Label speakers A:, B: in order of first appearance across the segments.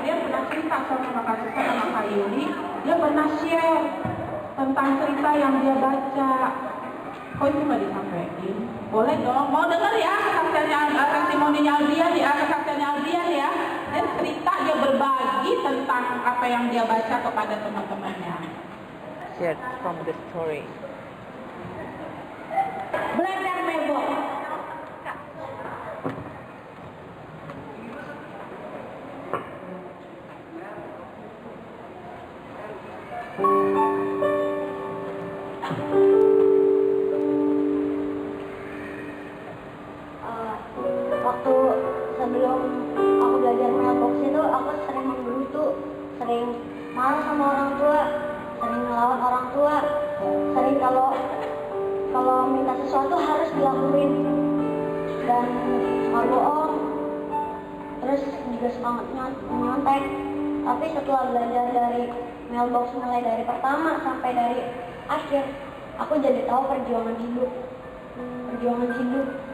A: dia pernah cerita sama Kak Sista sama Kak Yuli, dia pernah share tentang cerita yang dia baca. Kok itu nggak disampaikan? Boleh dong, mau dengar ya kesaksiannya, testimoninya Aldian ya, kesaksiannya Aldian ya. Dia cerita, dia berbagi tentang apa yang dia baca kepada teman-temannya.
B: Share from the story.
C: Belajar mebok. Waktu sebelum aku belajar mailbox itu, aku sering menggerutu, sering marah sama orang tua, sering ngelawan orang tua, sering kalau minta sesuatu harus dilakuin, dan suka bohong, terus juga suka nyontek. Tapi setelah belajar dari mailbox, mulai dari pertama sampai dari akhir, aku jadi tahu perjuangan hidup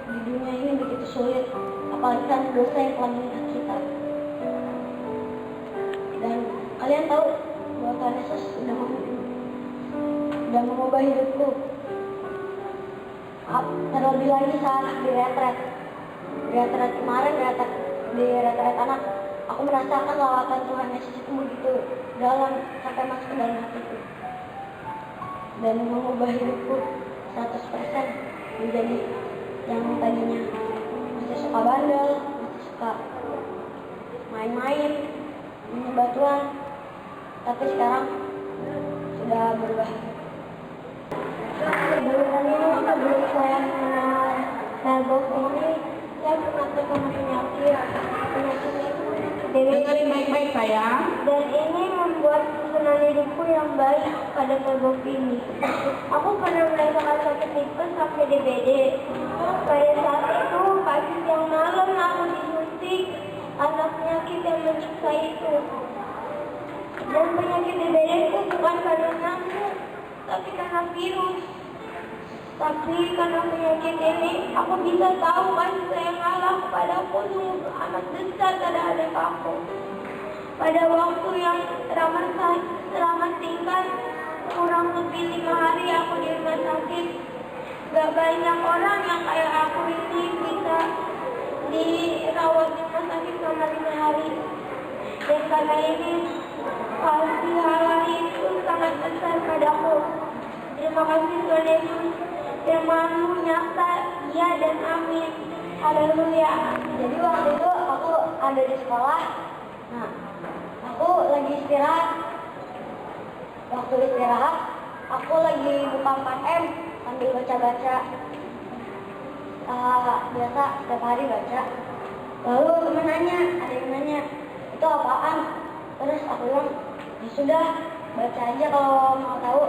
C: di dunia ini begitu sulit, apalagi kan dosa yang telah mengikat kita. Dan kalian tahu bahwa Tuhan Yesus sudah mengubah hidupku. Terlebih lagi saat di retret kemarin, di retret anak, aku merasakan lawatan Tuhan Yesus itu begitu dalam, sampai masuk ke dalam hatiku dan mengubah hidupku 100% menjadi yang tadinya masih suka bandel, masih suka main-main, menyembah Tuhan, tapi sekarang sudah berubah. Sebelum saya mengenal mailbox ini, saya pernah terkena penyakit
A: Dengerin baik-baik sayang.
C: dan ini membuat kesenangan hidupku yang baik pada mailbox ini. Aku pernah merasakan sakit tipes sampai DBD. Pada saat itu, pagi siang malam aku disuntik anak penyakit yang menyiksa itu. Dan penyakit DBD itu bukan karena nyamuk, tapi karena virus. Tapi karena penyakit ini, aku bisa tahu kasih sayang Allah kepadaku sungguh amat besar terhadap adik aku. Pada waktu yang teramat singkat, kurang lebih 5 hari aku di rumah sakit. Gak banyak orang yang kayak aku ini bisa dirawat di rumah sakit selama 5 hari. Dan karena ini, kasih Allah itu sangat besar padaku. Terima kasih Tuhan Yesus. Firman-Mu nyata, ya dan amin. Haleluya. Jadi waktu itu aku ada di sekolah. Nah, aku lagi istirahat. Waktu istirahat, aku lagi buka 4M sambil baca-baca. Biasa setiap hari baca. Lalu temen nanya, ada yang nanya, itu apaan? Terus aku bilang, ya sudah, baca aja kalau mau tahu.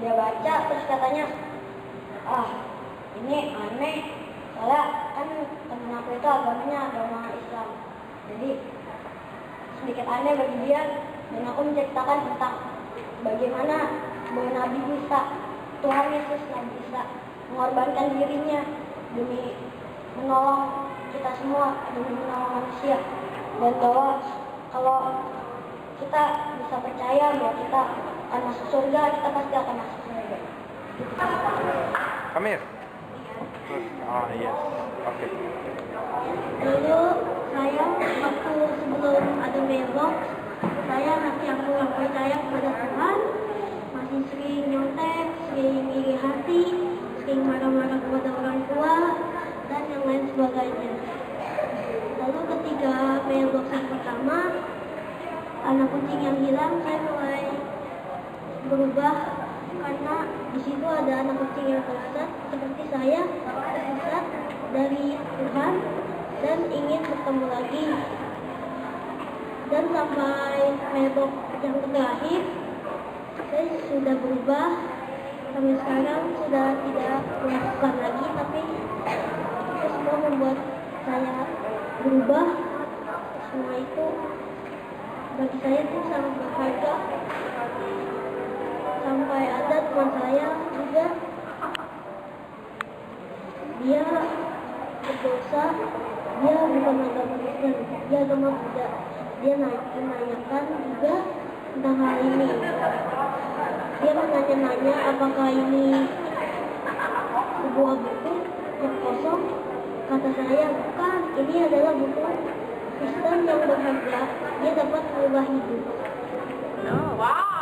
C: Dia baca, terus katanya, ini aneh, soalnya kan temen aku itu agamanya agama Islam, jadi sedikit aneh bagi dia. Dan aku menceritakan tentang bagaimana bahwa Nabi Isa, Tuhan Yesus Nabi Isa, mengorbankan dirinya demi menolong kita semua, demi menolong manusia, dan bahwa kalau kita bisa percaya bahwa kita akan masuk surga, kita pasti akan masuk surga.
B: Amir. Yes. Oke.
C: Dulu saya waktu sebelum ada mailbox, saya hati aku yang percaya kepada Tuhan, masih sering nyontek, sering iri hati, sering marah-marah kepada orang tua, dan yang lain sebagainya. Lalu ketika mailbox yang pertama, anak kucing yang hilang, saya mulai berubah karena di situ ada anak kucing yang tersesat seperti saya, tersesat dari Tuhan dan ingin bertemu lagi. Dan sampai mailbox yang terakhir, saya sudah berubah. Sampai sekarang sudah tidak melakukan lagi, tapi itu semua membuat saya berubah. Semua itu bagi saya itu sangat berharga. Sampai ada teman saya juga, dia berdosa, dia bukan agama Kristen, dia agama Buddha. dia menanyakan juga tentang hal ini. Dia menanya-nanya apakah ini sebuah buku yang kosong. Kata saya, bukan, ini adalah buku sistem yang berharga. Dia dapat mengubah hidup.
A: Wow.